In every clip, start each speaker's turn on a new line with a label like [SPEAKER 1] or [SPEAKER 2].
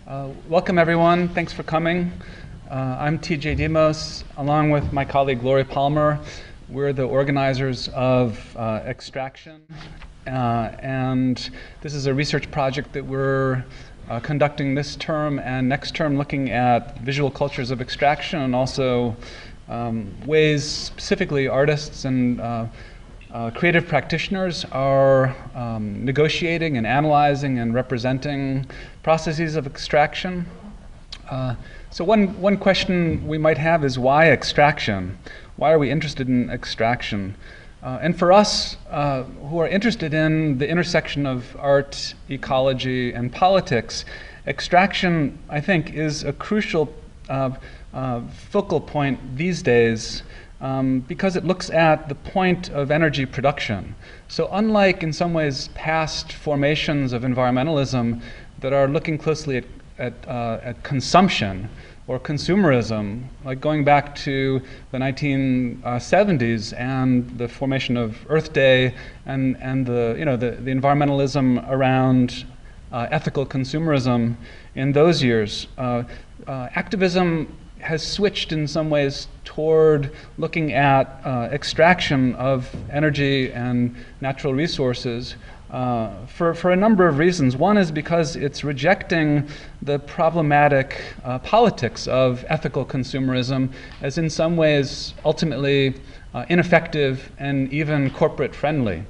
[SPEAKER 1] Welcome everyone, thanks for coming. I'm TJ Demos, along with my colleague Lori Palmer. We're the organizers of Extraction, and this is a research project that we're conducting this term and next term, looking at visual cultures of extraction and also ways specifically artists and creative practitioners are negotiating and analyzing and representing processes of extraction. So one question we might have is, why extraction? Why are we interested in extraction? And for us who are interested in the intersection of art, ecology, and politics, extraction, I think, is a crucial focal point these days because it looks at the point of energy production. So unlike in some ways past formations of environmentalism that are looking closely at consumption or consumerism, like going back to the 1970s and the formation of Earth Day and the environmentalism around ethical consumerism in those years, activism has switched in some ways toward looking at extraction of energy and natural resources for a number of reasons. One is because it's rejecting the problematic politics of ethical consumerism as in some ways ultimately ineffective and even corporate friendly.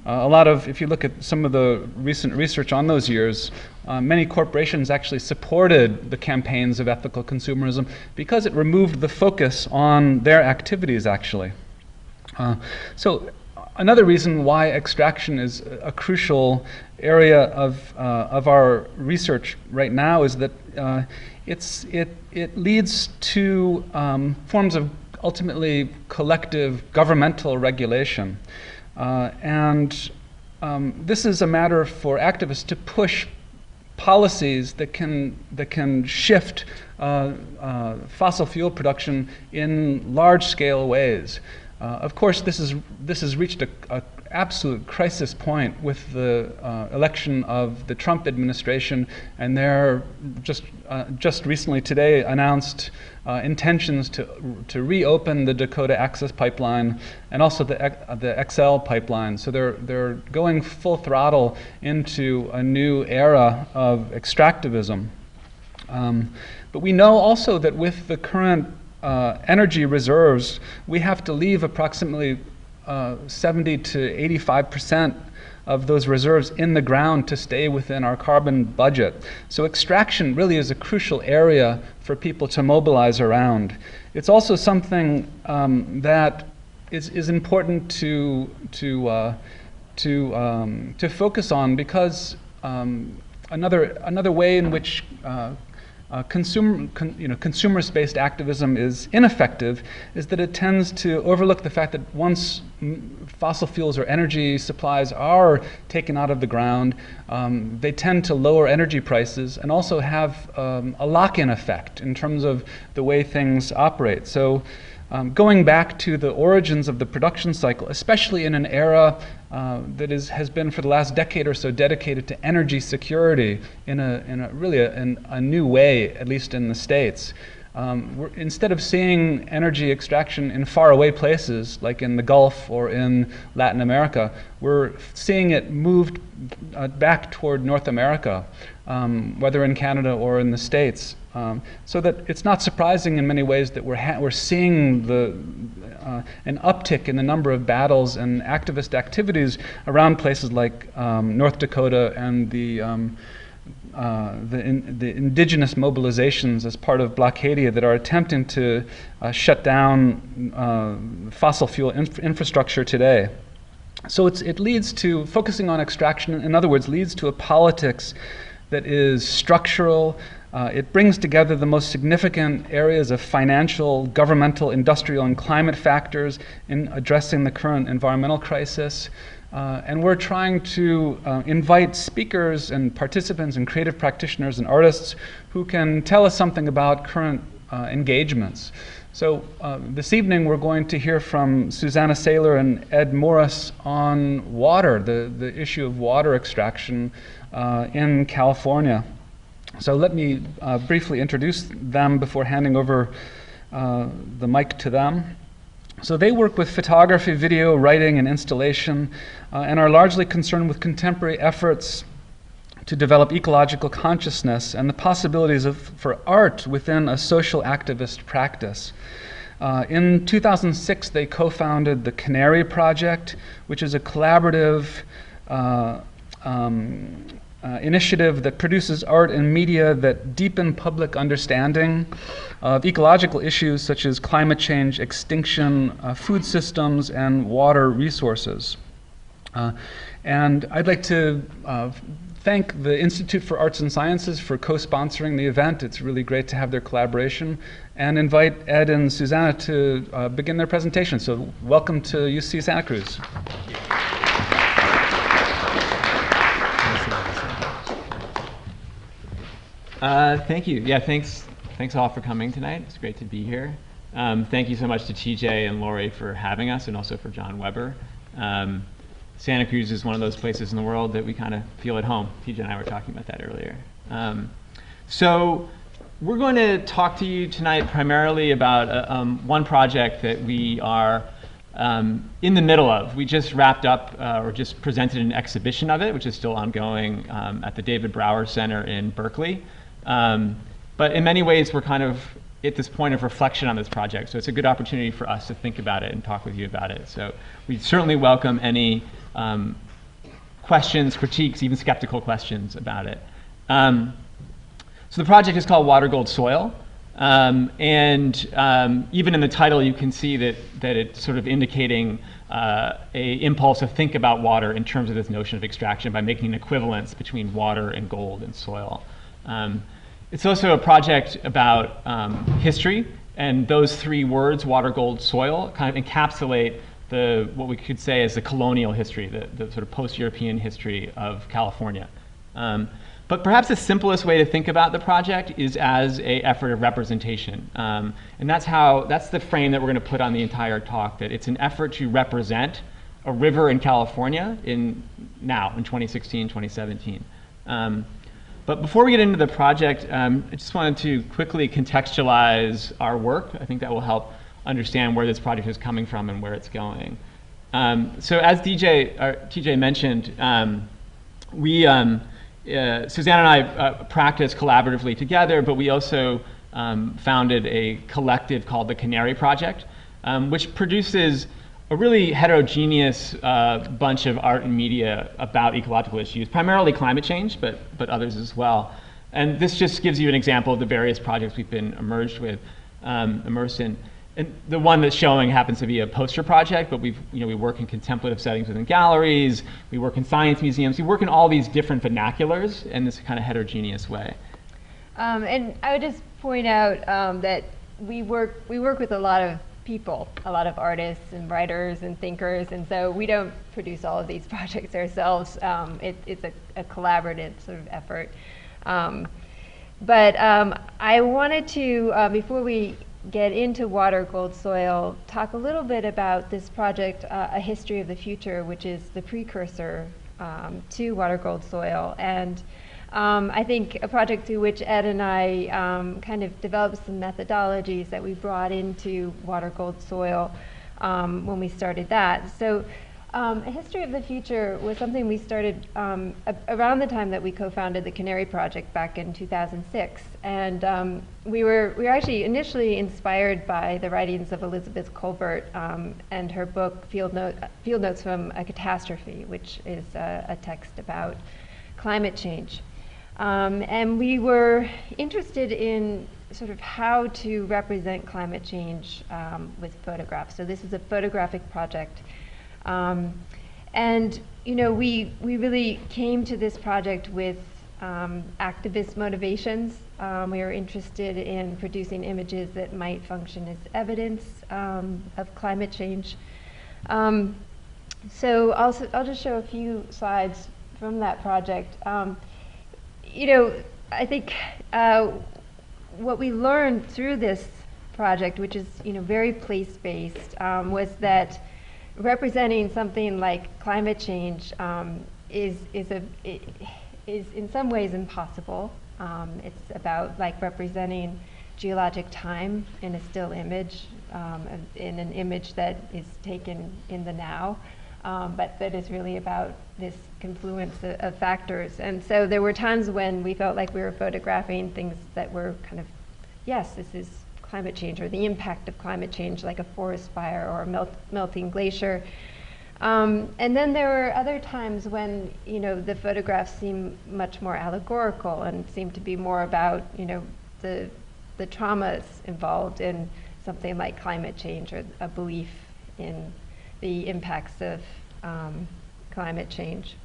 [SPEAKER 1] If you look at some of the recent research on those years, many corporations actually supported the campaigns of ethical consumerism because it removed the focus on their activities, actually. So another reason why extraction is a crucial area of our research right now is that it leads to forms of ultimately collective governmental regulation. This is a matter for activists to push policies that can shift fossil fuel production in large-scale ways. Of course, this has reached a absolute crisis point with the election of the Trump administration, and they're just recently today announced intentions to reopen the Dakota Access Pipeline and also the XL pipeline. So they're going full throttle into a new era of extractivism. But we know also that with the current energy reserves, we have to leave approximately 70 to 85% of those reserves in the ground to stay within our carbon budget. So extraction really is a crucial area for people to mobilize around. It's also something that is important to focus on because another way in which consumer-based activism is ineffective is that it tends to overlook the fact that once fossil fuels or energy supplies are taken out of the ground, they tend to lower energy prices and also have a lock-in effect in terms of the way things operate. So going back to the origins of the production cycle, especially in an era that has been for the last decade or so dedicated to energy security in a new way, at least in the States. Instead of seeing energy extraction in faraway places like in the Gulf or in Latin America, we're seeing it moved back toward North America, whether in Canada or in the States. So that it's not surprising in many ways that we're seeing an uptick in the number of battles and activist activities around places like North Dakota and the indigenous mobilizations as part of Blockadia that are attempting to shut down fossil fuel infrastructure today. So it leads to focusing on extraction, in other words, leads to a politics that is structural. It brings together the most significant areas of financial, governmental, industrial, and climate factors in addressing the current environmental crisis. And we're trying to invite speakers and participants and creative practitioners and artists who can tell us something about current engagements. So this evening we're going to hear from Susanna Saylor and Ed Morris on water, the issue of water extraction in California. So let me briefly introduce them before handing over the mic to them. So they work with photography, video, writing, and installation, and are largely concerned with contemporary efforts to develop ecological consciousness and the possibilities for art within a social activist practice. In 2006, they co-founded the Canary Project, which is a collaborative initiative that produces art and media that deepen public understanding of ecological issues such as climate change, extinction, food systems, and water resources. And I'd like to thank the Institute for Arts and Sciences for co-sponsoring the event. It's really great to have their collaboration, and invite Ed and Susanna to begin their presentation. So welcome to UC Santa Cruz.
[SPEAKER 2] Thank you. Yeah, thanks all for coming tonight. It's great to be here. Thank you so much to TJ and Lori for having us, and also for John Weber. Santa Cruz is one of those places in the world that we kind of feel at home. TJ and I were talking about that earlier. So we're going to talk to you tonight primarily about one project that we are in the middle of. We just wrapped up, or just presented an exhibition of it, which is still ongoing at the David Brower Center in Berkeley. But in many ways, we're kind of at this point of reflection on this project. So it's a good opportunity for us to think about it and talk with you about it. So we certainly welcome any questions, critiques, even skeptical questions about it. So the project is called Water Gold Soil. And even in the title, you can see that it's sort of indicating a impulse to think about water in terms of this notion of extraction by making an equivalence between water and gold and soil. It's also a project about history, and those three words, water, gold, soil, kind of encapsulate what we could say is the colonial history, the sort of post-European history of California. But perhaps the simplest way to think about the project is as an effort of representation. And that's the frame that we're going to put on the entire talk, that it's an effort to represent a river in California in 2016, 2017. But before we get into the project, I just wanted to quickly contextualize our work. I think that will help understand where this project is coming from and where it's going. So as TJ mentioned, Susanna and I practice collaboratively together, but we also founded a collective called the Canary Project, which produces a really heterogeneous bunch of art and media about ecological issues, primarily climate change, but others as well. And this just gives you an example of the various projects we've been immersed in. And the one that's showing happens to be a poster project, but we work in contemplative settings within galleries, we work in science museums, we work in all these different vernaculars in this kind of heterogeneous way.
[SPEAKER 3] And I would just point out that we work with a lot of people, a lot of artists and writers and thinkers, and so we don't produce all of these projects ourselves. It's a collaborative sort of effort. But I wanted to, before we get into Water, Gold, Soil, talk a little bit about this project, A History of the Future, which is the precursor to Water, Gold, Soil. And I think a project through which Ed and I kind of developed some methodologies that we brought into Water, Gold, Soil when we started that. So A History of the Future was something we started around the time that we co-founded the Canary Project back in 2006. And we were actually initially inspired by the writings of Elizabeth Colbert and her book Field Notes from a Catastrophe, which is a text about climate change. And we were interested in sort of how to represent climate change with photographs. So this is a photographic project. And we really came to this project with activist motivations. We were interested in producing images that might function as evidence of climate change. So I'll just show a few slides from that project. I think what we learned through this project, which is very place-based, was that representing something like climate change is in some ways impossible. It's about like representing geologic time in a still image, in an image that is taken in the now, but that is really about this confluence of factors. And so there were times when we felt like we were photographing things that were kind of, yes, this is climate change, or the impact of climate change, like a forest fire or a melting glacier. And then there were other times when, the photographs seemed much more allegorical and seemed to be more about, the traumas involved in something like climate change, or a belief in the impacts of climate change.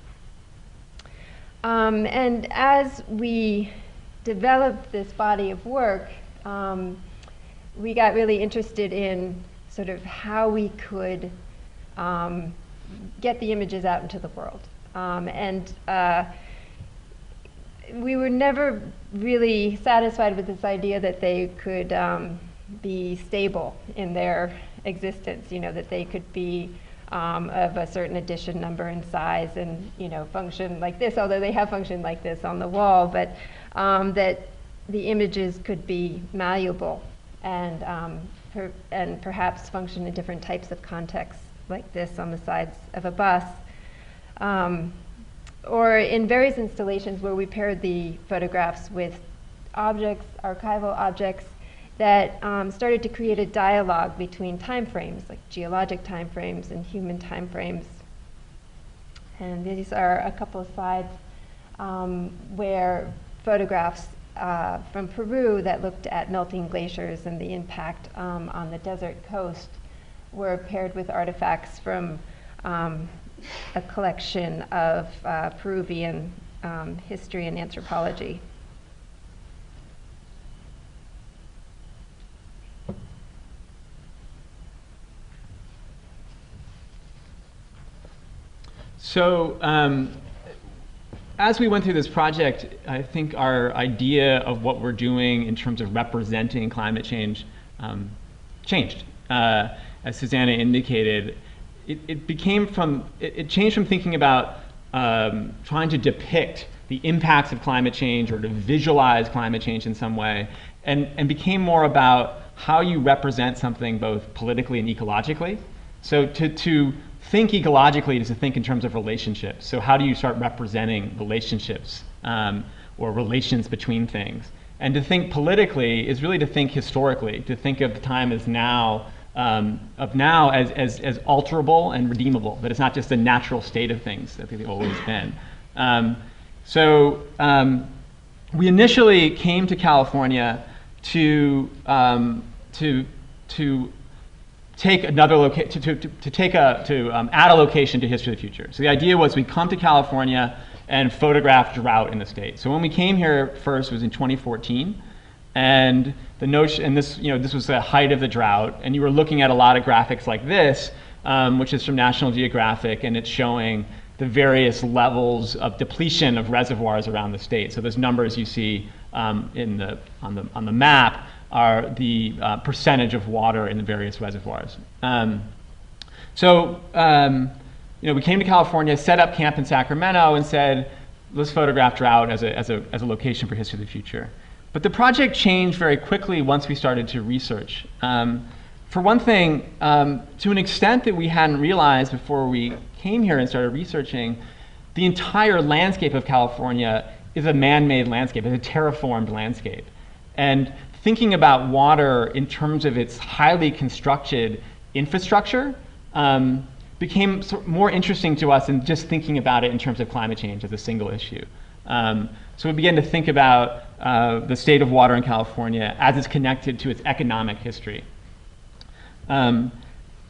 [SPEAKER 3] And as we developed this body of work, we got really interested in sort of how we could get the images out into the world. We were never really satisfied with this idea that they could be stable in their existence, that they could be of a certain addition number and size and, function like this, although they have functioned like this on the wall, but that the images could be malleable and perhaps function in different types of contexts like this on the sides of a bus. Or in various installations where we paired the photographs with objects, archival objects, that started to create a dialogue between time frames, like geologic time frames and human time frames. And these are a couple of slides where photographs from Peru that looked at melting glaciers and the impact on the desert coast were paired with artifacts from a collection of Peruvian history and anthropology.
[SPEAKER 2] So as we went through this project, I think our idea of what we're doing in terms of representing climate change changed. As Susanna indicated, it changed from thinking about trying to depict the impacts of climate change or to visualize climate change in some way, and became more about how you represent something both politically and ecologically. So to think ecologically is to think in terms of relationships. So how do you start representing relationships or relations between things? And to think politically is really to think historically, to think of the time as now, as alterable and redeemable, that it's not just a natural state of things that they've always been. We initially came to California to take another to add a location to History of the Future. So the idea was we'd come to California and photograph drought in the state. So when we came here first was in 2014, and the notion, and this was the height of the drought, and you were looking at a lot of graphics like this, which is from National Geographic, and it's showing the various levels of depletion of reservoirs around the state. So those numbers you see on the map are the percentage of water in the various reservoirs. We came to California, set up camp in Sacramento, and said, let's photograph drought as a location for History of the Future. But the project changed very quickly once we started to research. For one thing, to an extent that we hadn't realized before we came here and started researching, the entire landscape of California is a man-made landscape, it's a terraformed landscape. And thinking about water in terms of its highly constructed infrastructure became more interesting to us than just thinking about it in terms of climate change as a single issue. So we began to think about the state of water in California as it's connected to its economic history. And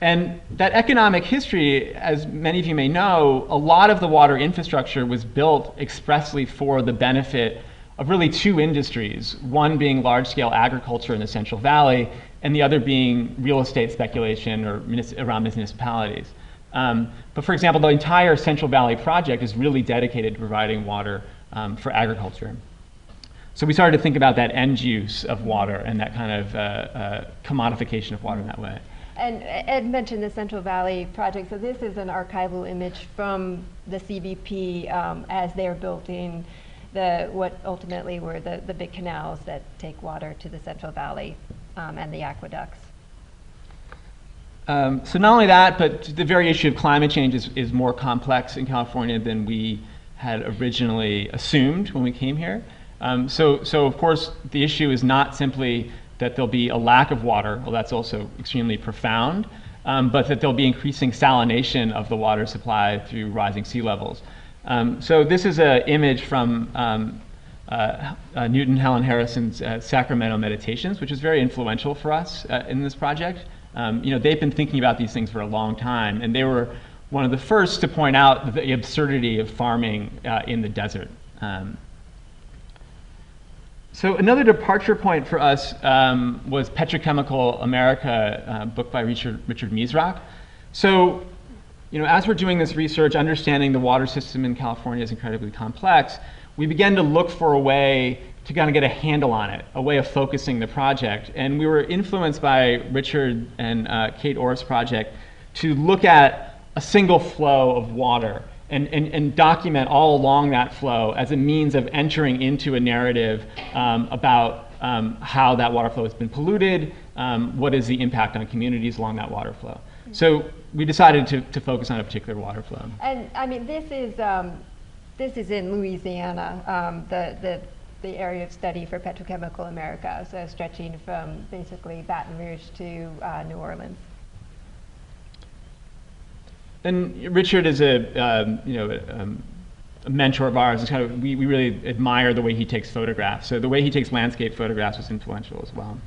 [SPEAKER 2] that economic history, as many of you may know, a lot of the water infrastructure was built expressly for the benefit of really two industries, one being large-scale agriculture in the Central Valley, and the other being real estate speculation or around municipalities. But for example, the entire Central Valley project is really dedicated to providing water for agriculture. So we started to think about that end use of water and that kind of commodification of water in that way.
[SPEAKER 3] And Ed mentioned the Central Valley project. So this is an archival image from the CVP as they're building what ultimately were the big canals that take water to the Central Valley and the aqueducts.
[SPEAKER 2] So not only that, but the very issue of climate change is more complex in California than we had originally assumed when we came here. So of course, the issue is not simply that there'll be a lack of water, well, that's also extremely profound, but that there'll be increasing salination of the water supply through rising sea levels. So this is an image from Newton Helen Harrison's Sacramento Meditations, which is very influential for us in this project. They've been thinking about these things for a long time, and they were one of the first to point out the absurdity of farming in the desert. So another departure point for us was Petrochemical America, a book by Richard Mizrak. So, as we're doing this research, understanding the water system in California is incredibly complex, we began to look for a way to kind of get a handle on it, a way of focusing the project. And we were influenced by Richard and Kate Orr's project to look at a single flow of water and document all along that flow as a means of entering into a narrative about how that water flow has been polluted, what is the impact on communities along that water flow. So we decided to focus on a particular water flow.
[SPEAKER 3] And I mean, this is in Louisiana, the area of study for Petrochemical America, so stretching from basically Baton Rouge to New Orleans.
[SPEAKER 2] And Richard is a mentor of ours. It's kind of, we really admire the way he takes photographs. So the way he takes landscape photographs was influential as well.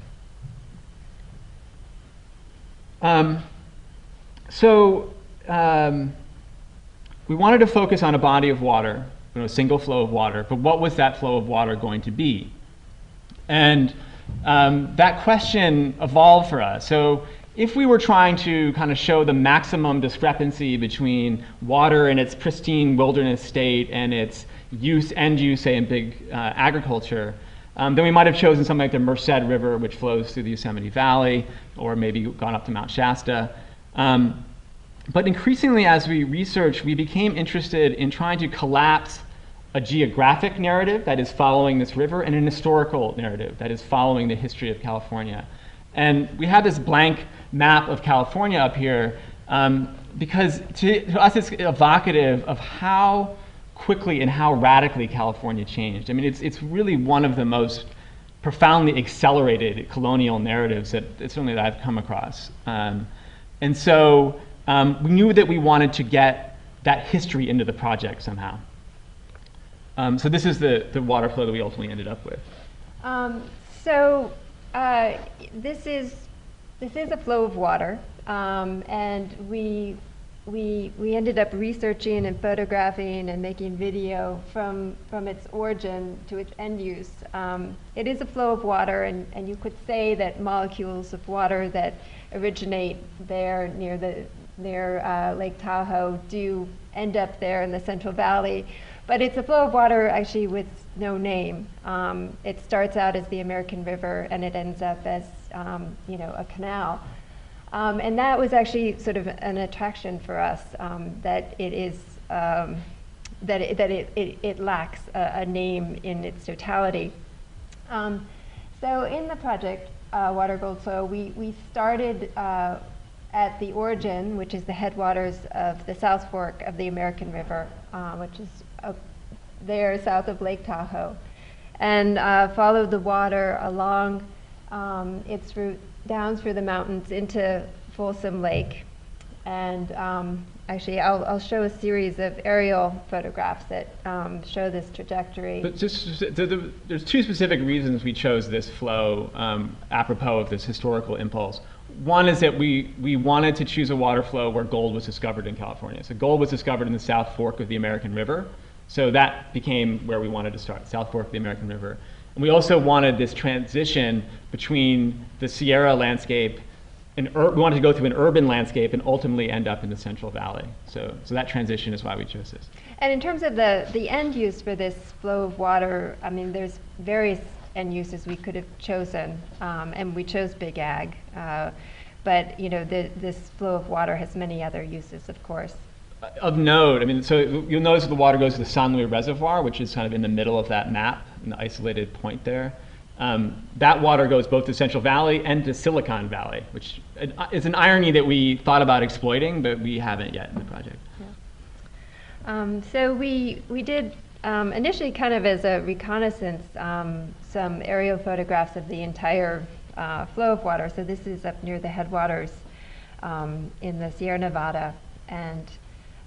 [SPEAKER 2] We wanted to focus on a body of water, a single flow of water, but what was that flow of water going to be? And that question evolved for us. So if we were trying to kind of show the maximum discrepancy between water in its pristine wilderness state and its end use, say, in big agriculture, then we might have chosen something like the Merced River, which flows through the Yosemite Valley, or maybe gone up to Mount Shasta. But increasingly, as we researched, we became interested in trying to collapse a geographic narrative that is following this river and an historical narrative that is following the history of California. And we have this blank map of California up here because to us it's evocative of how quickly and how radically California changed. I mean, it's really one of the most profoundly accelerated colonial narratives that certainly that I've come across. And so we knew that we wanted to get that history into the project somehow. So this is the water flow that we ultimately ended up with.
[SPEAKER 3] This is a flow of water, and we ended up researching and photographing and making video from its origin to its end use. It is a flow of water, and you could say that molecules of water that originate there near Lake Tahoe do end up there in the Central Valley. But it's a flow of water actually with no name. It starts out as the American River, and it ends up as a canal. And that was actually sort of an attraction for us, that it is it lacks a name in its totality. So in the project Water Gold Soil, we started at the origin, which is the headwaters of the South Fork of the American River, which is there south of Lake Tahoe, and followed the water along its route down through the mountains into Folsom Lake. And actually, I'll show a series of aerial photographs that show this trajectory.
[SPEAKER 2] But there's two specific reasons we chose this flow apropos of this historical impulse. One is that we wanted to choose a water flow where gold was discovered in California. So gold was discovered in the South Fork of the American River. So that became where we wanted to start, South Fork of the American River. And we also wanted this transition between the Sierra landscape and we wanted to go through an urban landscape and ultimately end up in the Central Valley. So that transition is why we chose this.
[SPEAKER 3] And in terms of the end use for this flow of water, I mean, there's various end uses we could have chosen, and we chose big ag. But this flow of water has many other uses, of course.
[SPEAKER 2] of note, I mean, so you'll notice that the water goes to the San Luis Reservoir, which is kind of in the middle of that map, in the isolated point there. That water goes both to Central Valley and to Silicon Valley, which is an irony that we thought about exploiting, but we haven't yet in the project.
[SPEAKER 3] Yeah. So we did initially, kind of as a reconnaissance, some aerial photographs of the entire flow of water. So this is up near the headwaters in the Sierra Nevada, and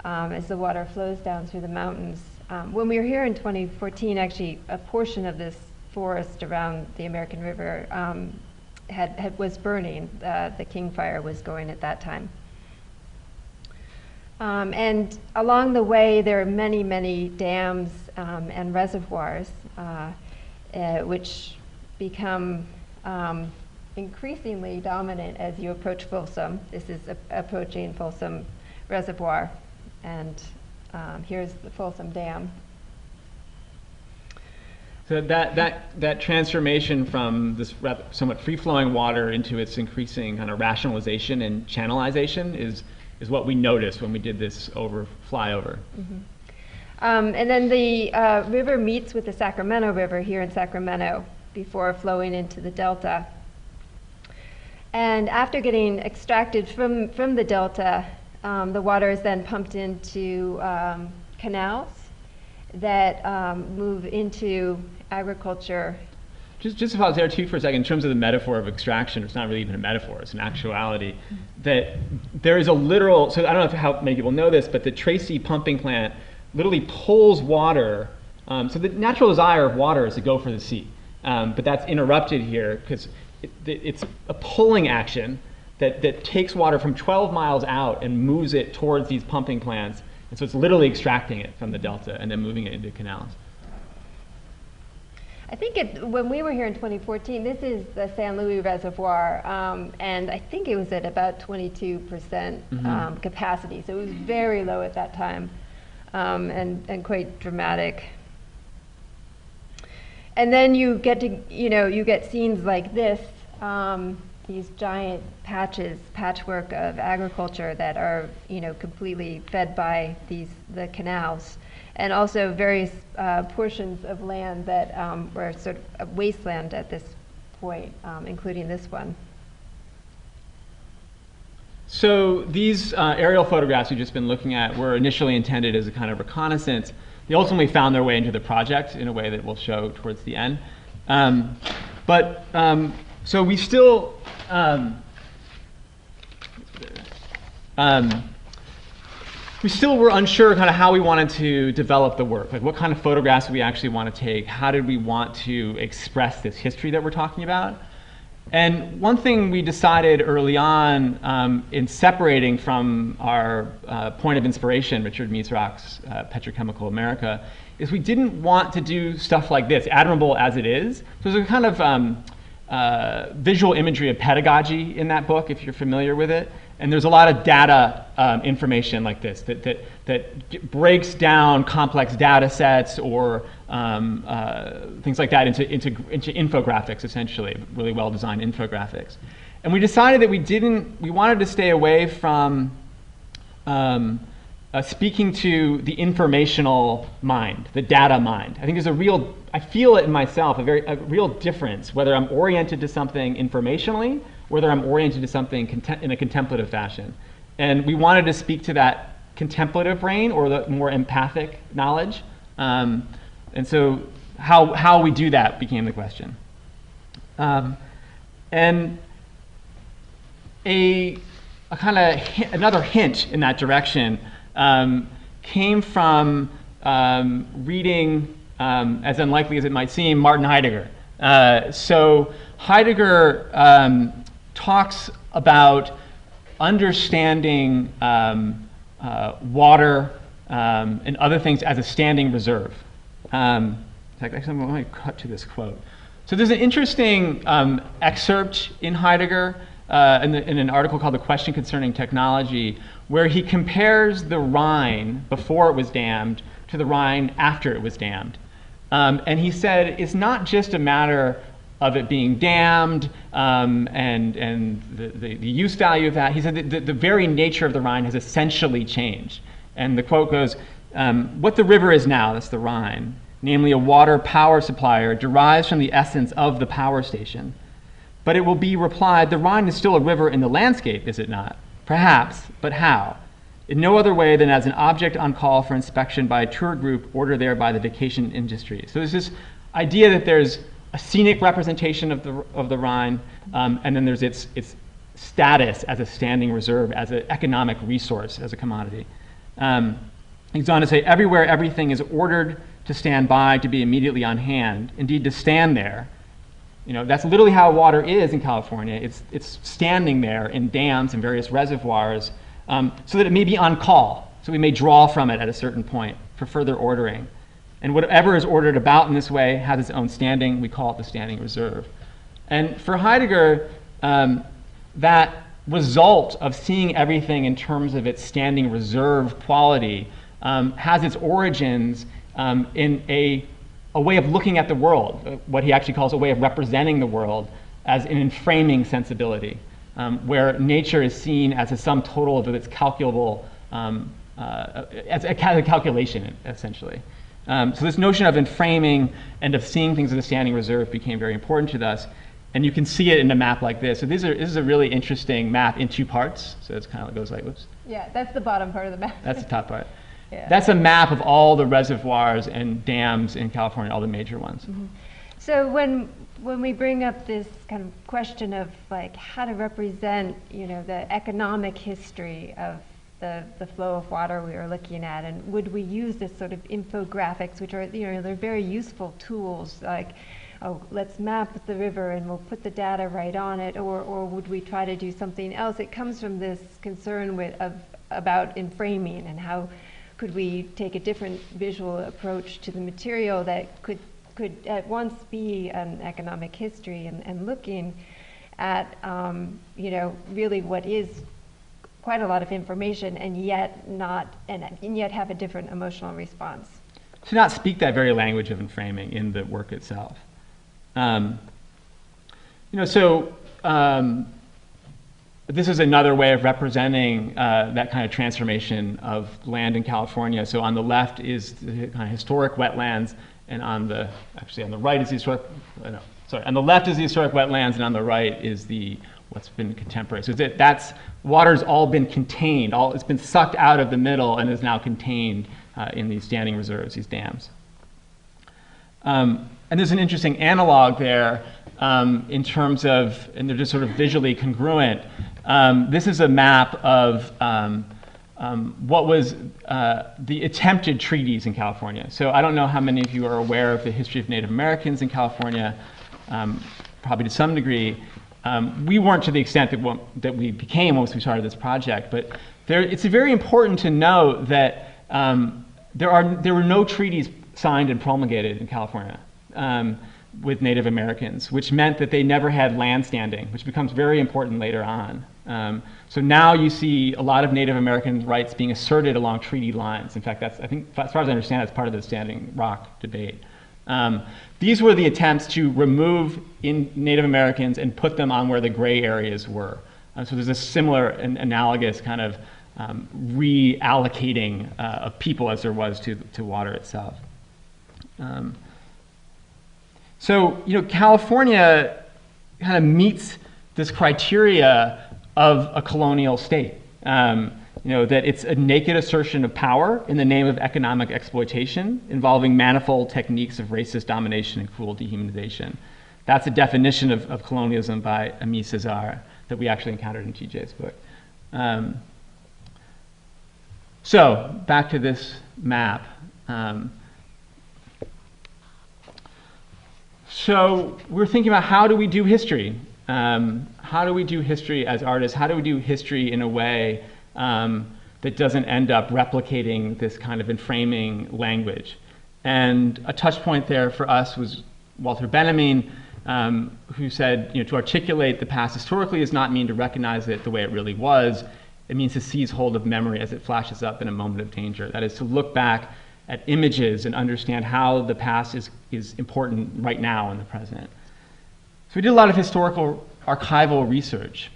[SPEAKER 3] as the water flows down through the mountains. When we were here in 2014, actually, a portion of this forest around the American River was burning. The King Fire was going at that time. And along the way, there are many, many dams and reservoirs, which become increasingly dominant as you approach Folsom. This is approaching Folsom Reservoir, and here's the Folsom Dam.
[SPEAKER 2] So that transformation from this somewhat free-flowing water into its increasing kind of rationalization and channelization is what we noticed when we did this flyover.
[SPEAKER 3] Mm-hmm. And then the river meets with the Sacramento River here in Sacramento before flowing into the Delta. And after getting extracted from the Delta, the water is then pumped into canals that move into agriculture.
[SPEAKER 2] Just to pause there too for a second, in terms of the metaphor of extraction, it's not really even a metaphor, it's an actuality. That there is a literal, so I don't know how many people know this, but the Tracy pumping plant literally pulls water. So the natural desire of water is to go for the sea. But that's interrupted here because it's a pulling action that takes water from 12 miles out and moves it towards these pumping plants. And so it's literally extracting it from the delta and then moving it into canals.
[SPEAKER 3] I think when we were here in 2014, this is the San Luis Reservoir, and I think it was at about 22% capacity, so it was very low at that time, and quite dramatic. And then you get you get scenes like this, these giant patchwork of agriculture that are completely fed by the canals. And also various portions of land that were sort of a wasteland at this point, including this one.
[SPEAKER 2] So these aerial photographs we've just been looking at were initially intended as a kind of reconnaissance. They ultimately found their way into the project in a way that we'll show towards the end. So we still were unsure kind of how we wanted to develop the work. Like what kind of photographs do we actually want to take? How did we want to express this history that we're talking about? And one thing we decided early on in separating from our point of inspiration, Richard Mizrak's Petrochemical America, is we didn't want to do stuff like this, admirable as it is. So there's a kind of visual imagery of pedagogy in that book, if you're familiar with it. And there's a lot of data information like this that breaks down complex data sets or things like that into infographics, essentially, really well-designed infographics. And we decided that we wanted to stay away from speaking to the informational mind, the data mind. I think there's I feel it in myself, a real difference, whether I'm oriented to something informationally, whether I'm oriented to something in a contemplative fashion. And we wanted to speak to that contemplative brain or the more empathic knowledge. And so how we do that became the question. And a kind of another hint in that direction came from reading, as unlikely as it might seem, Martin Heidegger. So Heidegger talks about understanding water and other things as a standing reserve. In fact, actually, I'm going to cut to this quote. So there's an interesting excerpt in Heidegger in an article called The Question Concerning Technology, where he compares the Rhine before it was dammed to the Rhine after it was dammed. And he said it's not just a matter of it being dammed and the use value of that. He said that the very nature of the Rhine has essentially changed. And the quote goes, what the river is now, that's the Rhine, namely a water power supplier, derives from the essence of the power station. But it will be replied, the Rhine is still a river in the landscape, is it not? Perhaps, but how? In no other way than as an object on call for inspection by a tour group ordered there by the vacation industry. So there's this idea that there's a scenic representation of the Rhine, and then there's its status as a standing reserve, as an economic resource, as a commodity. He goes on to say, everywhere everything is ordered to stand by, to be immediately on hand, indeed to stand there. You know, that's literally how water is in California. It's standing there in dams and various reservoirs so that it may be on call. So we may draw from it at a certain point for further ordering. And whatever is ordered about in this way has its own standing. We call it the standing reserve. And for Heidegger, that result of seeing everything in terms of its standing reserve quality has its origins in a way of looking at the world, what he actually calls a way of representing the world as an enframing sensibility, where nature is seen as a sum total of its calculable, as a calculation, essentially. So this notion of enframing and of seeing things as a standing reserve became very important to us. And you can see it in a map like this. So this is a really interesting map in two parts. So it's kind of goes like, whoops.
[SPEAKER 3] Yeah, that's the bottom part of the map.
[SPEAKER 2] That's the top part.
[SPEAKER 3] Yeah.
[SPEAKER 2] That's a map of all the reservoirs and dams in California, all the major ones.
[SPEAKER 3] Mm-hmm. So when we bring up this kind of question of like how to represent, you know, the economic history of the flow of water we were looking at, and would we use this sort of infographics, which are, you know, they're very useful tools, like, oh, let's map the river and we'll put the data right on it, or would we try to do something else? It comes from this concern about enframing, and how could we take a different visual approach to the material that could at once be an economic history and looking at, you know, really what is quite a lot of information, and yet have a different emotional response.
[SPEAKER 2] To not speak that very language of enframing in the work itself. You know, so this is another way of representing that kind of transformation of land in California. So on the left is the kind of historic wetlands, and on the right is the historic, on the left is the historic wetlands, and on the right is what's been contemporary. So water's all been contained, it's been sucked out of the middle and is now contained in these standing reserves, these dams. And there's an interesting analog there in terms of, and they're just sort of visually congruent. This is a map of what was the attempted treaties in California. So I don't know how many of you are aware of the history of Native Americans in California, probably to some degree. We weren't to the extent that we became once we started this project, but it's very important to know that there were no treaties signed and promulgated in California with Native Americans, which meant that they never had land standing, which becomes very important later on. So now you see a lot of Native American rights being asserted along treaty lines. In fact, I think, as far as I understand, that's part of the Standing Rock debate. These were the attempts to remove Native Americans and put them on where the gray areas were. So there's a similar and analogous kind of reallocating of people as there was to water itself. So, you know, California kind of meets this criteria of a colonial state. You know, that it's a naked assertion of power in the name of economic exploitation, involving manifold techniques of racist domination and cruel dehumanization. That's a definition of colonialism by Ami Cesar that we actually encountered in TJ's book. So, back to this map. So we're thinking about, how do we do history? How do we do history as artists? How do we do history in a way that doesn't end up replicating this kind of enframing language? And a touch point there for us was Walter Benjamin, who said, you know, to articulate the past historically does not mean to recognize it the way it really was. It means to seize hold of memory as it flashes up in a moment of danger. That is, to look back at images and understand how the past is important right now in the present. So we did a lot of historical archival research.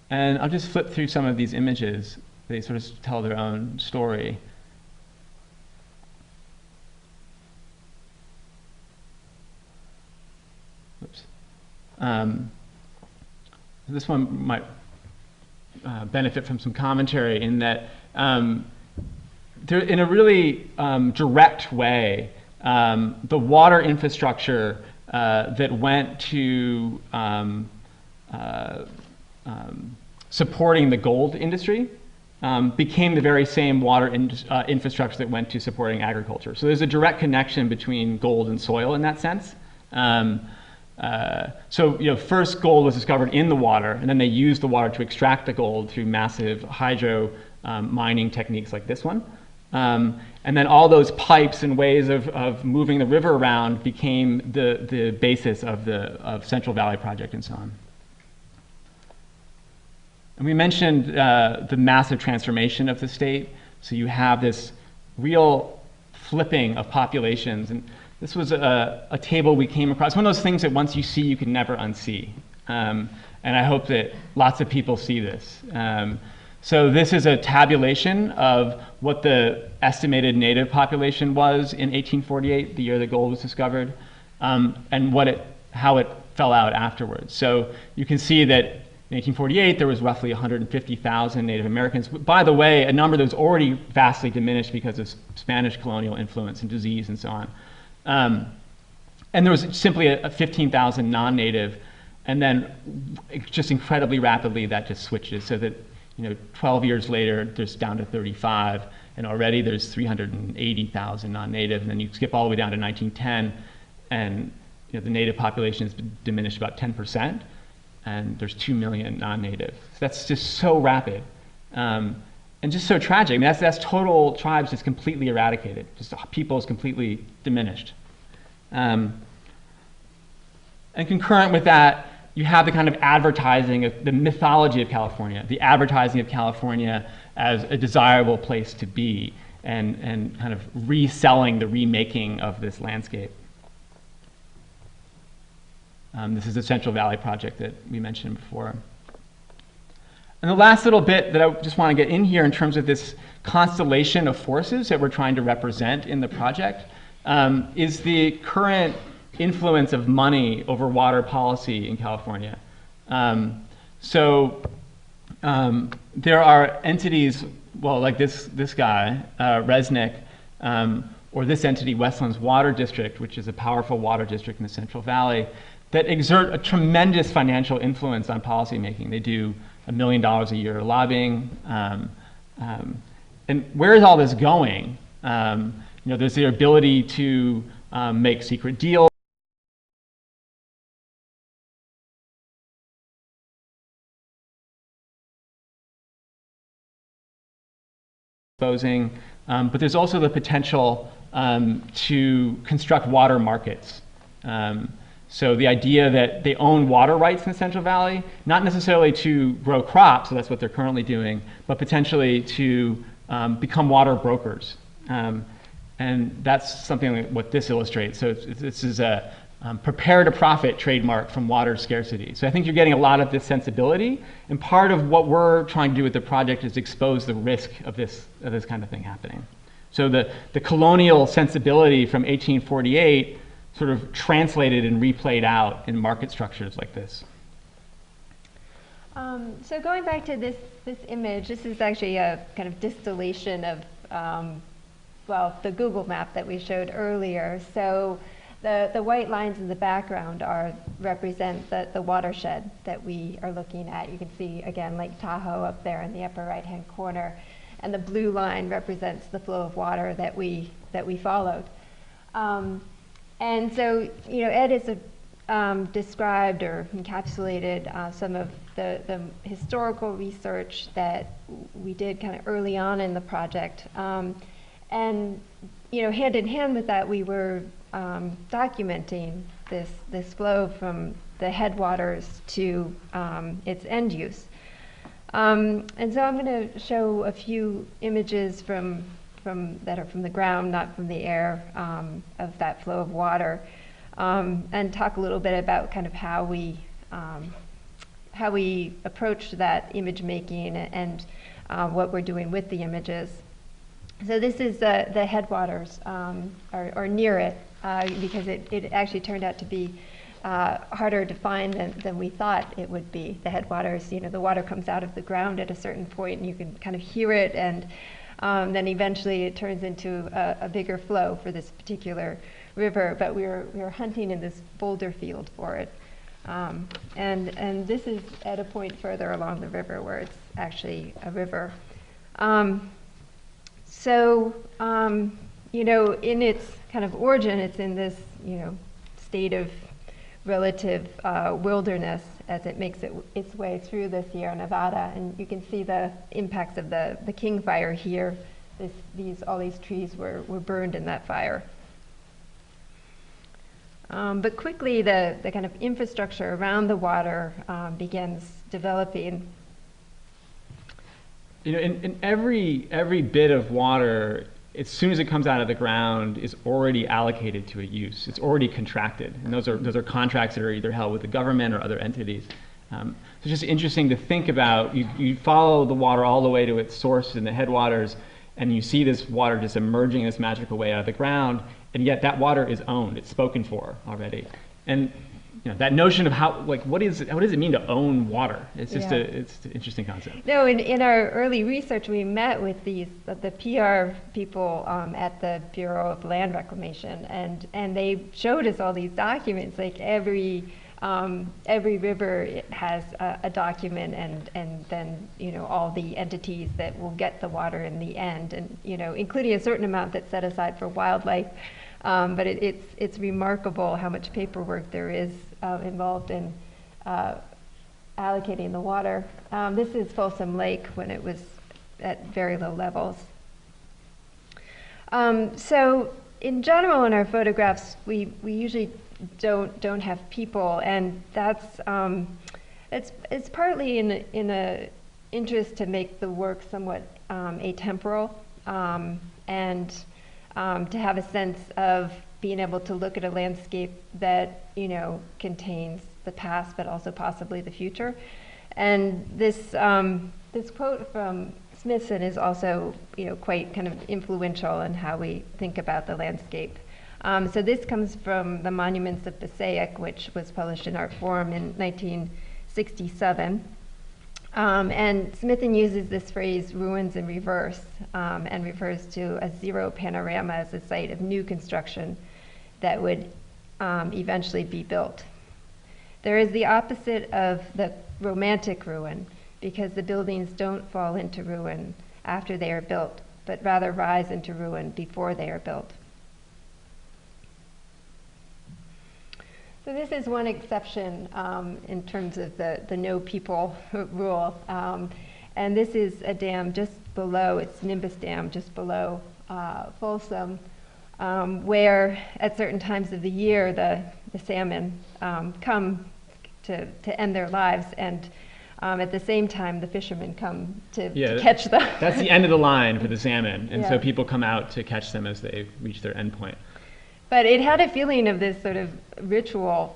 [SPEAKER 2] And I'll just flip through some of these images. They sort of tell their own story. Oops. This one might benefit from some commentary in that there, in a really direct way, the water infrastructure that went to supporting the gold industry became the very same water infrastructure that went to supporting agriculture. So there's a direct connection between gold and soil in that sense. So first gold was discovered in the water, and then they used the water to extract the gold through massive hydro mining techniques like this one. And then all those pipes and ways of moving the river around became the basis of Central Valley Project and so on. And we mentioned the massive transformation of the state. So you have this real flipping of populations. And this was a table we came across. One of those things that once you see, you can never unsee. And I hope that lots of people see this. So this is a tabulation of what the estimated native population was in 1848, the year that gold was discovered, and how it fell out afterwards. So you can see that in 1848, there was roughly 150,000 Native Americans. By the way, a number that was already vastly diminished because of Spanish colonial influence and disease and so on. And there was simply a 15,000 non-native, and then just incredibly rapidly that just switches so that 12 years later, there's down to 35, and already there's 380,000 non-native, and then you skip all the way down to 1910, and the native population has been diminished about 10%, and there's 2 million non-native. So that's just so rapid, and just so tragic. I mean, that's total tribes just completely eradicated. Just people is completely diminished. And concurrent with that, you have the kind of advertising of the mythology of California, the advertising of California as a desirable place to be, and kind of reselling the remaking of this landscape. This is the Central Valley Project that we mentioned before. And the last little bit that I just want to get in here in terms of this constellation of forces that we're trying to represent in the project is the current influence of money over water policy in California. There are entities, well, like this guy, Resnick, or this entity, Westlands Water District, which is a powerful water district in the Central Valley, that exert a tremendous financial influence on policymaking. They do $1 million a year lobbying. And where is all this going? There's the ability to make secret deals. Exposing, but there's also the potential to construct water markets. So the idea that they own water rights in the Central Valley, not necessarily to grow crops, so that's what they're currently doing, but potentially to become water brokers. And that's something like what this illustrates. So this is a prepare to profit trademark from water scarcity. So I think you're getting a lot of this sensibility, and part of what we're trying to do with the project is expose the risk of this kind of thing happening. So the colonial sensibility from 1848 sort of translated and replayed out in market structures like this.
[SPEAKER 3] So going back to this image, this is actually a kind of distillation of, the Google map that we showed earlier. So the white lines in the background represent the watershed that we are looking at. You can see, again, Lake Tahoe up there in the upper right-hand corner. And the blue line represents the flow of water that we followed. And so, Ed has described or encapsulated some of the historical research that we did kind of early on in the project. And, hand in hand with that, we were documenting this flow from the headwaters to its end use. And so I'm going to show a few images that are from the ground, not from the air, of that flow of water, and talk a little bit about kind of how we approached that image making and what we're doing with the images. So this is the headwaters, or near it, because it actually turned out to be harder to find than we thought it would be. The headwaters, the water comes out of the ground at a certain point and you can kind of hear it, and then eventually it turns into a bigger flow for this particular river, but we were hunting in this boulder field for it. And this is at a point further along the river where it's actually a river. In its kind of origin, it's in this, state of relative wilderness as it makes its way through the Sierra Nevada. And you can see the impacts of the King Fire here. All these trees were burned in that fire. But quickly, the kind of infrastructure around the water begins developing.
[SPEAKER 2] In every bit of water, as soon as it comes out of the ground, is already allocated to a use. It's already contracted, and those are contracts that are either held with the government or other entities. So it's just interesting to think about. You follow the water all the way to its source in the headwaters, and you see this water just emerging in this magical way out of the ground, and yet that water is owned. It's spoken for already, and that notion of what does it mean to own water? It's just it's an interesting concept.
[SPEAKER 3] No, in our early research, we met with the PR people at the Bureau of Land Reclamation, and they showed us all these documents. Like every river has a document, and then all the entities that will get the water in the end, and including a certain amount that's set aside for wildlife. But it's remarkable how much paperwork there is involved in allocating the water. This is Folsom Lake when it was at very low levels. So in general, in our photographs, we usually don't have people, and that's it's partly in a interest to make the work somewhat atemporal, and to have a sense of being able to look at a landscape that contains the past, but also possibly the future. And this quote from Smithson is also quite kind of influential in how we think about the landscape. So this comes from the Monuments of Passaic, which was published in Art Forum in 1967. And Smithson uses this phrase, ruins in reverse, and refers to a zero panorama as a site of new construction that would eventually be built. There is the opposite of the romantic ruin, because the buildings don't fall into ruin after they are built, but rather rise into ruin before they are built. So this is one exception in terms of the no people rule. And this is a dam just below, it's Nimbus Dam, just below Folsom, where at certain times of the year the salmon come to end their lives, and at the same time the fishermen come to catch them.
[SPEAKER 2] That's the end of the line for the salmon, and
[SPEAKER 3] Yeah.
[SPEAKER 2] so people come out to catch them as they reach their end point.
[SPEAKER 3] But it had a feeling of this sort of ritual.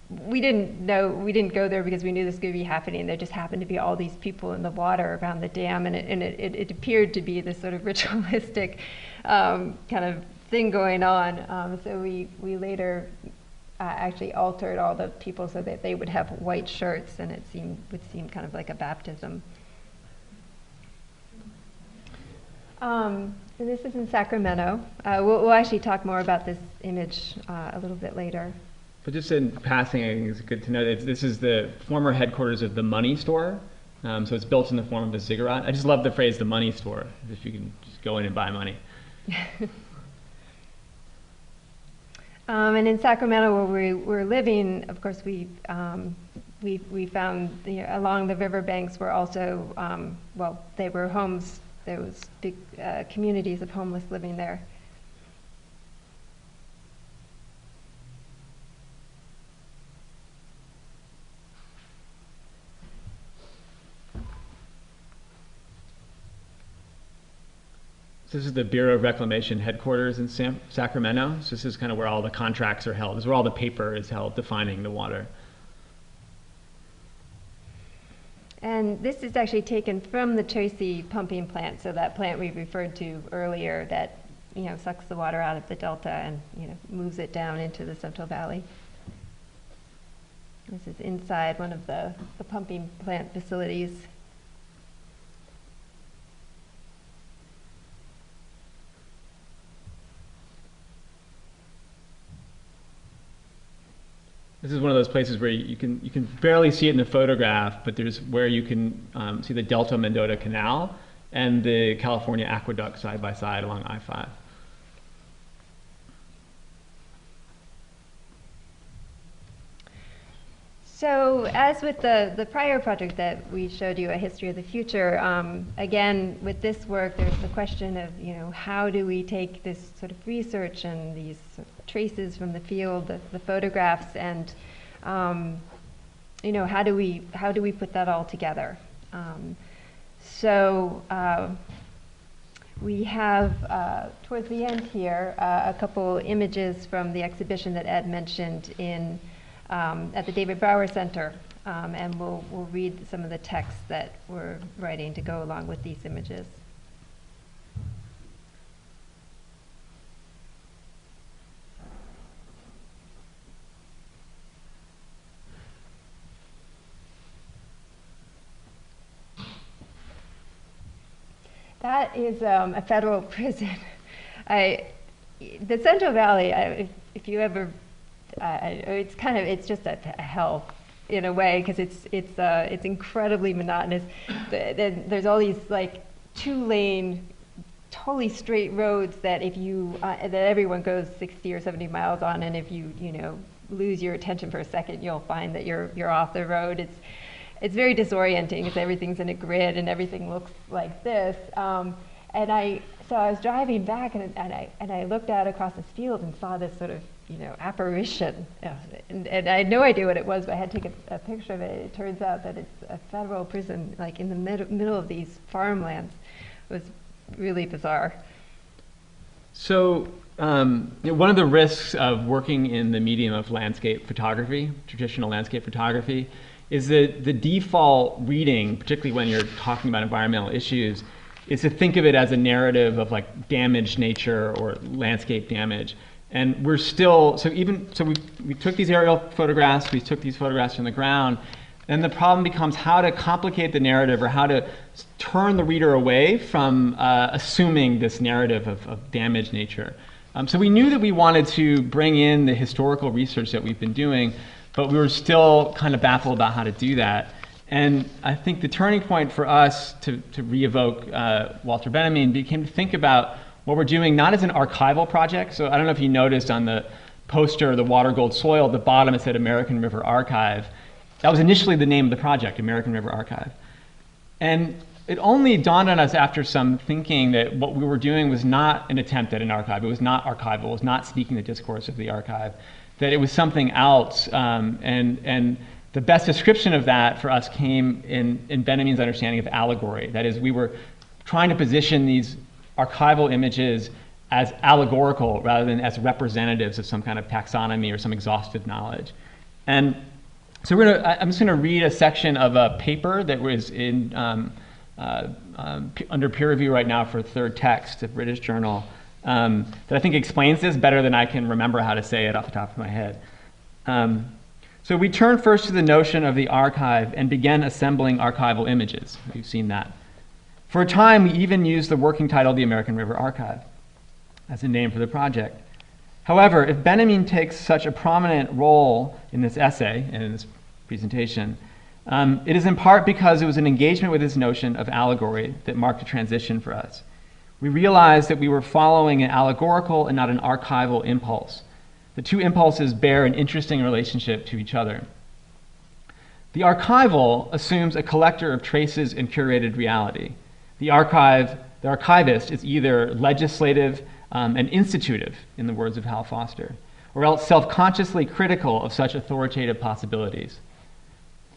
[SPEAKER 3] We didn't go there because we knew this was going to be happening. There just happened to be all these people in the water around the dam, and it appeared to be this sort of ritualistic kind of thing going on. So we later actually altered all the people so that they would have white shirts, and would seem kind of like a baptism. And this is in Sacramento. We'll actually talk more about this image a little bit later.
[SPEAKER 2] But just in passing, I think it's good to know that this is the former headquarters of the money store. So it's built in the form of a ziggurat. I just love the phrase, the money store, if you can just go in and buy money.
[SPEAKER 3] And in Sacramento, where we're living, of course, we found along the riverbanks were also, they were homes. There was big communities of homeless living there.
[SPEAKER 2] So this is the Bureau of Reclamation headquarters in Sacramento. So this is kind of where all the contracts are held. This is where all the paper is held defining the water.
[SPEAKER 3] And this is actually taken from the Tracy pumping plant, so that plant we referred to earlier that, sucks the water out of the delta and, moves it down into the Central Valley. This is inside one of the pumping plant facilities.
[SPEAKER 2] This is one of those places where you can barely see it in the photograph, but there's where you can see the Delta Mendota Canal and the California Aqueduct side by side along I-5.
[SPEAKER 3] So as with the prior project that we showed you, A History of the Future, again, with this work, there's the question of, how do we take this sort of research and these sort of traces from the field, the photographs, and, how do we put that all together? We have, towards the end here, a couple images from the exhibition that Ed mentioned at the David Brower Center, and we'll read some of the texts that we're writing to go along with these images. That is a federal prison. The Central Valley, if you ever it's just a hell in a way, because it's incredibly monotonous. There's all these like 2-lane, totally straight roads that that everyone goes 60 or 70 miles on, and if you lose your attention for a second, you'll find that you're off the road. It's very disorienting because everything's in a grid and everything looks like this. So I was driving back and I looked out across this field and saw this sort of apparition, and I had no idea what it was, but I had to take a picture of it. It turns out that it's a federal prison, like in the middle of these farmlands. It was really bizarre.
[SPEAKER 2] So one of the risks of working in the medium of landscape photography, traditional landscape photography, is that the default reading, particularly when you're talking about environmental issues, is to think of it as a narrative of like damaged nature or landscape damage. And we're still, we took these aerial photographs, we took these photographs from the ground, and the problem becomes how to complicate the narrative or how to turn the reader away from assuming this narrative of damaged nature. So we knew that we wanted to bring in the historical research that we've been doing, but we were still kind of baffled about how to do that. And I think the turning point for us to re-evoke Walter Benjamin became to think about what we're doing not as an archival project. So I don't know if you noticed on the poster, the Water Gold Soil, at the bottom it said American River Archive. That was initially the name of the project, American River Archive. And it only dawned on us after some thinking that what we were doing was not an attempt at an archive. It was not archival. It was not speaking the discourse of the archive. That it was something else. And the best description of that for us came in Benjamin's understanding of allegory. That is, we were trying to position these archival images as allegorical rather than as representatives of some kind of taxonomy or some exhaustive knowledge. And so I'm just going to read a section of a paper that was under peer review right now for Third Text, a British journal, that I think explains this better than I can remember how to say it off the top of my head. So we turn first to the notion of the archive and began assembling archival images. We've seen that. For a time, we even used the working title, The American River Archive, as a name for the project. However, if Benjamin takes such a prominent role in this essay and in this presentation, it is in part because it was an engagement with this notion of allegory that marked a transition for us. We realized that we were following an allegorical and not an archival impulse. The two impulses bear an interesting relationship to each other. The archival assumes a collector of traces and curated reality. The archivist is either legislative and institutive, in the words of Hal Foster, or else self-consciously critical of such authoritative possibilities.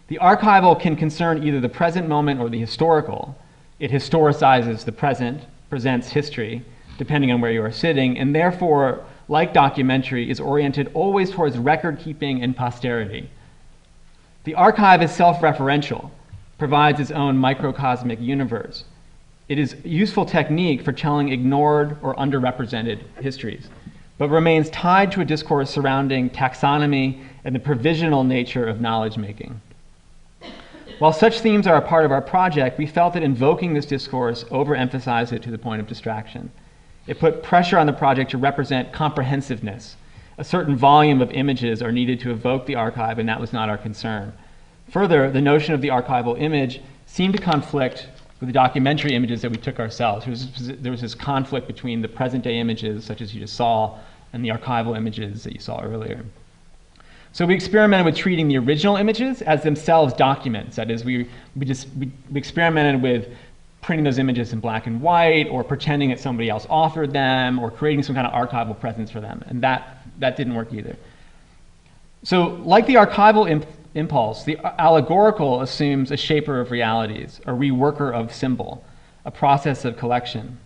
[SPEAKER 2] The archival can concern either the present moment or the historical. It historicizes the present, presents history, depending on where you are sitting, and therefore, like documentary, is oriented always towards record keeping and posterity. The archive is self-referential. provides its own microcosmic universe. It is a useful technique for telling ignored or underrepresented histories, but remains tied to a discourse surrounding taxonomy and the provisional nature of knowledge making. While such themes are a part of our project, we felt that invoking this discourse overemphasized it to the point of distraction. It put pressure on the project to represent comprehensiveness. A certain volume of images are needed to evoke the archive, and that was not our concern. Further, the notion of the archival image seemed to conflict with the documentary images that we took ourselves. There was this conflict between the present-day images, such as you just saw, and the archival images that you saw earlier. So we experimented with treating the original images as themselves documents. That is, we experimented with printing those images in black and white, or pretending that somebody else authored them, or creating some kind of archival presence for them. And that didn't work either. So like the archival impulse, the allegorical assumes a shaper of realities, a reworker of symbol, a process of collection.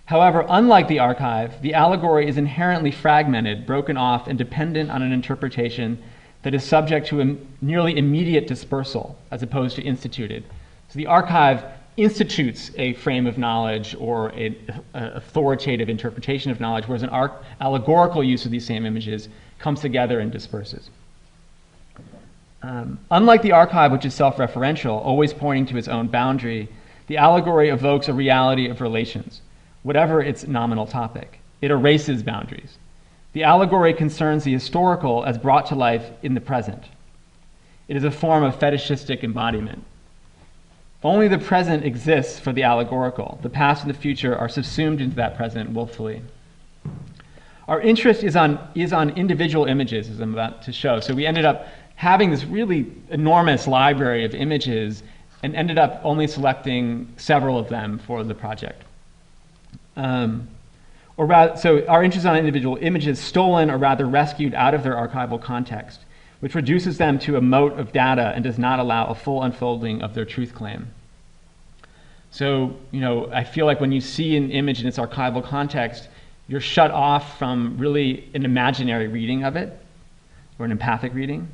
[SPEAKER 2] However, unlike the archive, the allegory is inherently fragmented, broken off, and dependent on an interpretation that is subject to a nearly immediate dispersal, as opposed to instituted. So the archive institutes a frame of knowledge or an authoritative interpretation of knowledge, whereas an allegorical use of these same images comes together and disperses. Unlike the archive, which is self-referential, always pointing to its own boundary, the allegory evokes a reality of relations, whatever its nominal topic. It erases boundaries. The allegory concerns the historical as brought to life in the present. It is a form of fetishistic embodiment. Only the present exists for the allegorical. The past and the future are subsumed into that present willfully. Our interest is on individual images, as I'm about to show. So we ended up having this really enormous library of images and ended up only selecting several of them for the project. So our interest on individual images stolen or rather rescued out of their archival context, which reduces them to a moat of data and does not allow a full unfolding of their truth claim. So, I feel like when you see an image in its archival context, you're shut off from really an imaginary reading of it, or an empathic reading.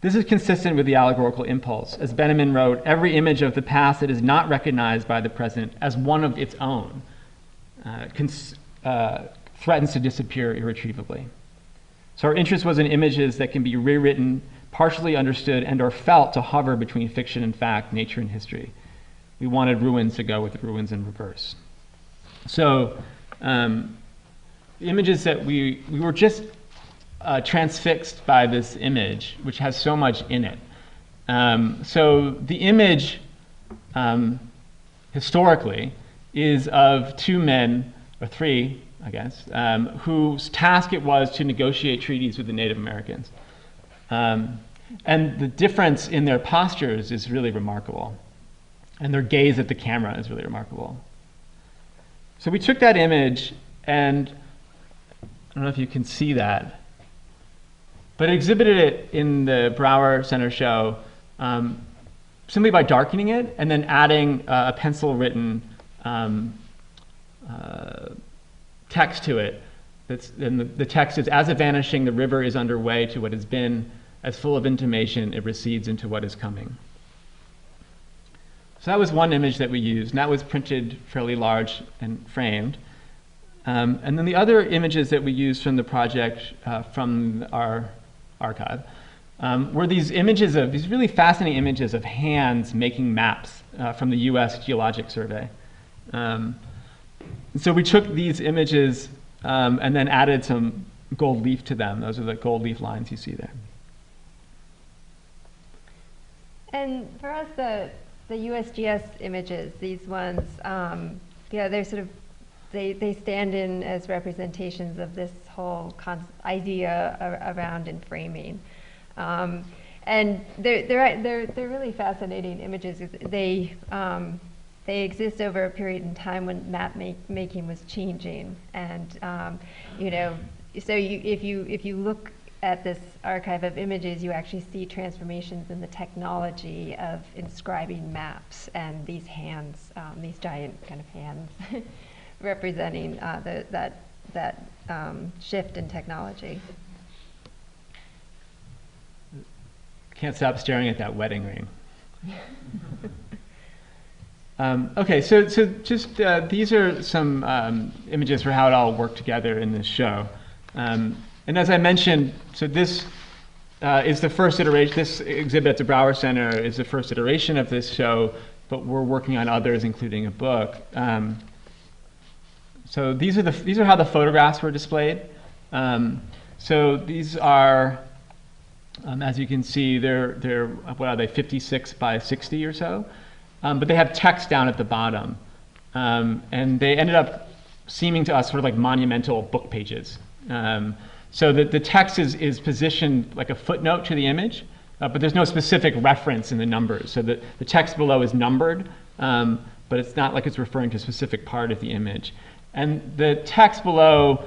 [SPEAKER 2] This is consistent with the allegorical impulse. As Benjamin wrote, every image of the past that is not recognized by the present as one of its own threatens to disappear irretrievably. So our interest was in images that can be rewritten, partially understood, and or felt to hover between fiction and fact, nature and history. We wanted ruins to go with ruins in reverse. So the images that we were just transfixed by this image, which has so much in it. So the image, historically, is of two men, or three, I guess, whose task it was to negotiate treaties with the Native Americans. And the difference in their postures is really remarkable. And their gaze at the camera is really remarkable. So we took that image, and I don't know if you can see that, but exhibited it in the Brower Center show simply by darkening it and then adding a pencil-written text to it. And the text is, as a vanishing, the river is underway to what has been, as full of intimation, it recedes into what is coming. So that was one image that we used, and that was printed fairly large and framed. And then the other images that we used from the project, from our archive, were these really fascinating images of hands making maps from the US Geologic Survey. So we took these images and then added some gold leaf to them. Those are the gold leaf lines you see there.
[SPEAKER 3] And for us, the USGS images, these ones, they're sort of, they stand in as representations of this whole idea around and framing. And they're really fascinating images. They exist over a period in time when map making was changing, and so if you look at this archive of images, you actually see transformations in the technology of inscribing maps, and these hands, these giant kind of hands, representing that shift in technology.
[SPEAKER 2] Can't stop staring at that wedding ring. Okay, so just these are some images for how it all worked together in this show. And as I mentioned, so this is the first iteration. This exhibit at the Brower Center is the first iteration of this show, but we're working on others, including a book. So these are how the photographs were displayed. So these are, as you can see, they're what are they, 56 by 60 or so? But they have text down at the bottom. And they ended up seeming to us sort of like monumental book pages. So the text is positioned like a footnote to the image, but there's no specific reference in the numbers. So the text below is numbered, but it's not like it's referring to a specific part of the image. And the text below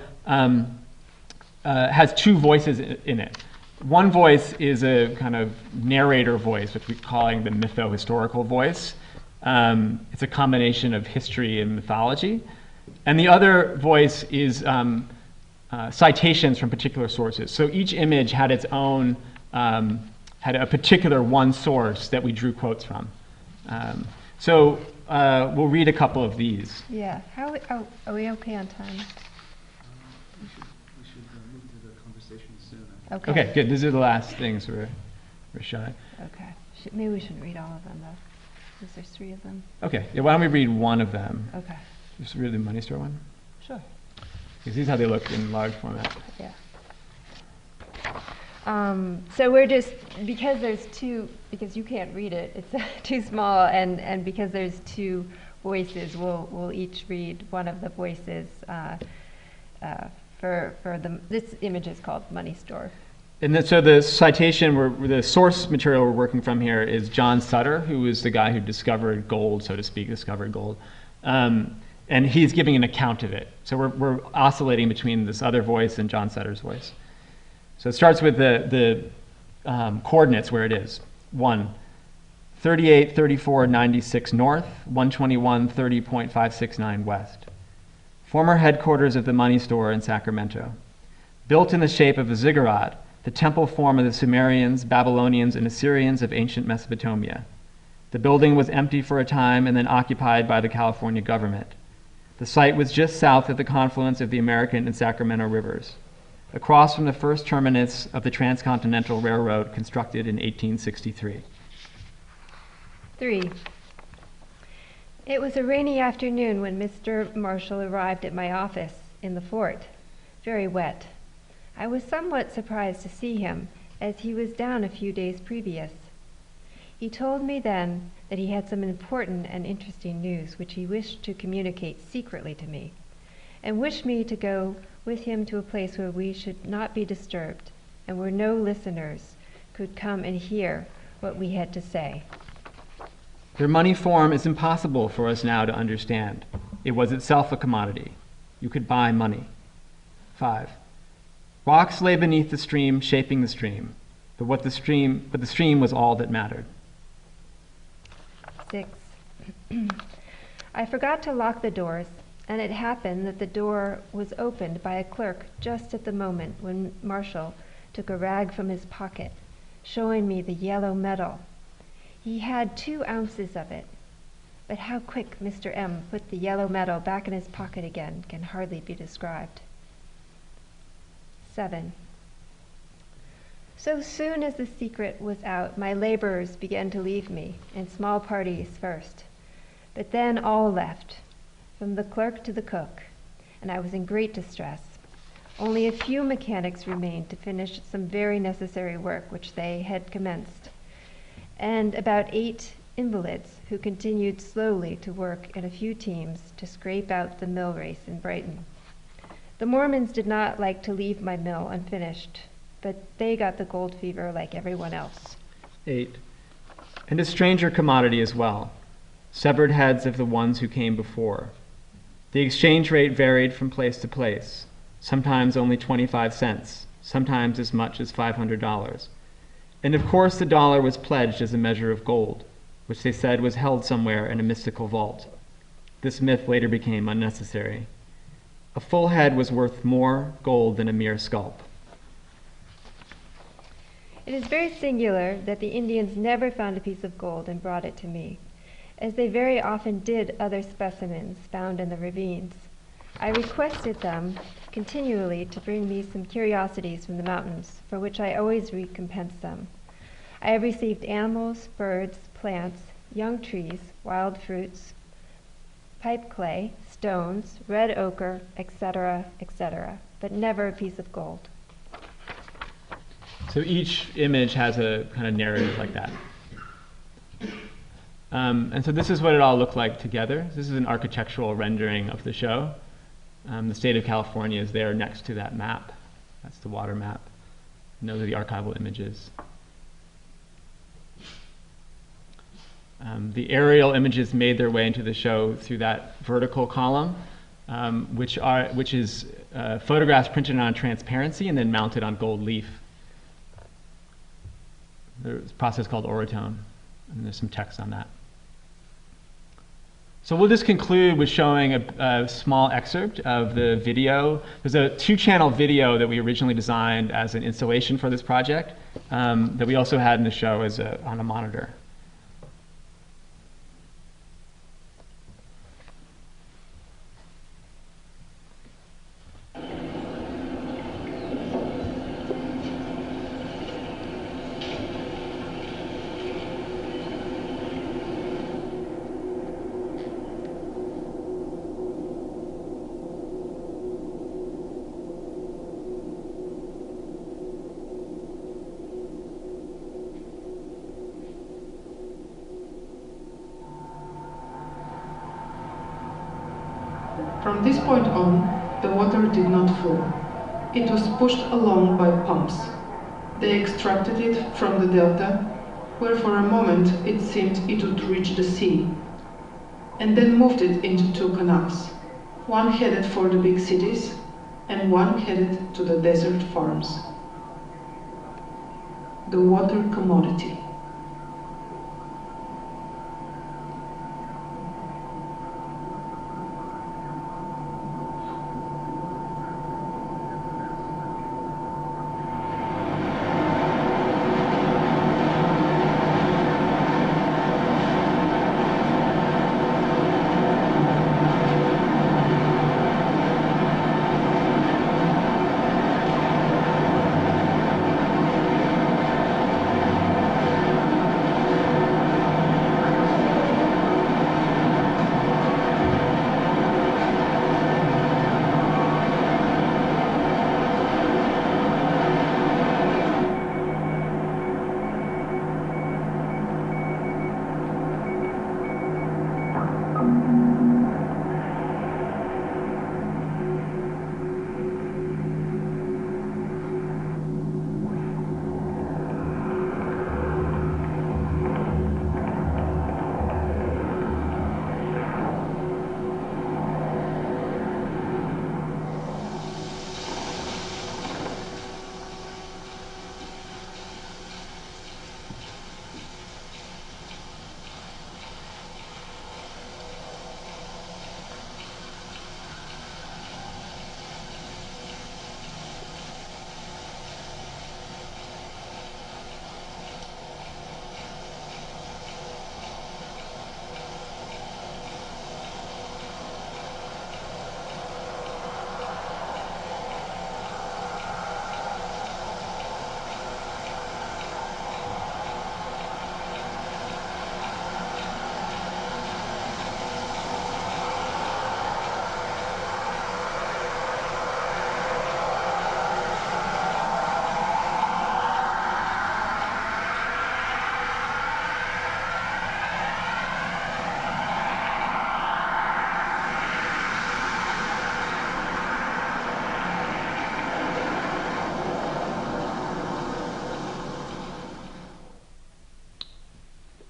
[SPEAKER 2] has two voices in it. One voice is a kind of narrator voice, which we're calling the mytho-historical voice. It's a combination of history and mythology. And the other voice is citations from particular sources. So each image had its own, had a particular one source that we drew quotes from. So we'll read a couple of these.
[SPEAKER 3] Yeah. Are we okay on time?
[SPEAKER 1] We should move to the conversation soon.
[SPEAKER 3] Okay.
[SPEAKER 2] Okay, good. These are the last things we're showing.
[SPEAKER 3] Okay. Maybe we shouldn't read all of them, though, because there's 3 of them.
[SPEAKER 2] Okay, yeah, why don't we read one of them?
[SPEAKER 3] Okay.
[SPEAKER 2] Just read the Money Store one.
[SPEAKER 3] Sure.
[SPEAKER 2] Because these are how they look in large format.
[SPEAKER 3] Yeah. So we're just, because there's 2, because you can't read it, it's too small, and because there's 2 voices, we'll each read one of the voices for this image is called Money Store.
[SPEAKER 2] And then, so the citation, the source material we're working from here is John Sutter, who was the guy who discovered gold, so to speak, discovered gold. And he's giving an account of it. So we're oscillating between this other voice and John Sutter's voice. So it starts with the coordinates where it is. 1, 38, 34, 96 north, 121, 30.569 west. Former headquarters of the Money Store in Sacramento. Built in the shape of a ziggurat, the temple form of the Sumerians, Babylonians, and Assyrians of ancient Mesopotamia. The building was empty for a time and then occupied by the California government. The site was just south of the confluence of the American and Sacramento rivers, across from the first terminus of the Transcontinental Railroad constructed in 1863.
[SPEAKER 3] 3. It was a rainy afternoon when Mr. Marshall arrived at my office in the fort, very wet. I was somewhat surprised to see him, as he was down a few days previous. He told me then that he had some important and interesting news which he wished to communicate secretly to me, and wished me to go with him to a place where we should not be disturbed, and where no listeners could come and hear what we had to say.
[SPEAKER 2] Their money form is impossible for us now to understand. It was itself a commodity. You could buy money. 5. Rocks lay beneath the stream, shaping the stream, but the stream was all that mattered.
[SPEAKER 3] 6. I forgot to lock the doors, and it happened that the door was opened by a clerk just at the moment when Marshall took a rag from his pocket, showing me the yellow metal. He had 2 ounces of it, but how quick Mr. M put the yellow metal back in his pocket again can hardly be described. 7. So soon as the secret was out, my laborers began to leave me, in small parties first. But then all left, from the clerk to the cook, and I was in great distress. Only a few mechanics remained to finish some very necessary work which they had commenced, and about 8 invalids who continued slowly to work in a few teams to scrape out the mill race in Brighton. The Mormons did not like to leave my mill unfinished, but they got the gold fever like everyone else.
[SPEAKER 2] 8. And a stranger commodity as well, severed heads of the ones who came before. The exchange rate varied from place to place, sometimes only 25 cents, sometimes as much as $500. And of course the dollar was pledged as a measure of gold, which they said was held somewhere in a mystical vault. This myth later became unnecessary. A full head was worth more gold than a mere scalp.
[SPEAKER 3] It is very singular that the Indians never found a piece of gold and brought it to me, as they very often did other specimens found in the ravines. I requested them continually to bring me some curiosities from the mountains, for which I always recompensed them. I have received animals, birds, plants, young trees, wild fruits, pipe clay, stones, red ochre, etc., etc., but never a piece of gold.
[SPEAKER 2] So each image has a kind of narrative like that. And so this is what it all looked like together. This is an architectural rendering of the show. The state of California is there next to that map. That's the water map. And those are the archival images. The aerial images made their way into the show through that vertical column, which is photographs printed on transparency and then mounted on gold leaf. There's a process called orotone, and there's some text on that. So we'll just conclude with showing a small excerpt of the video. There's a 2-channel video that we originally designed as an installation for this project that we also had in the show as on a monitor.
[SPEAKER 4] From this point on, the water did not flow. It was pushed along by pumps. They extracted it from the delta, where for a moment it seemed it would reach the sea, and then moved it into 2 canals, one headed for the big cities and one headed to the desert farms. The water commodity.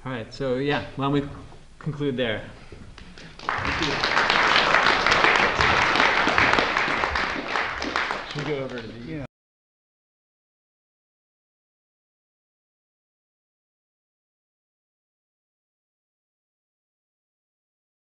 [SPEAKER 2] All right, so yeah, why don't we conclude there? Should we go over to the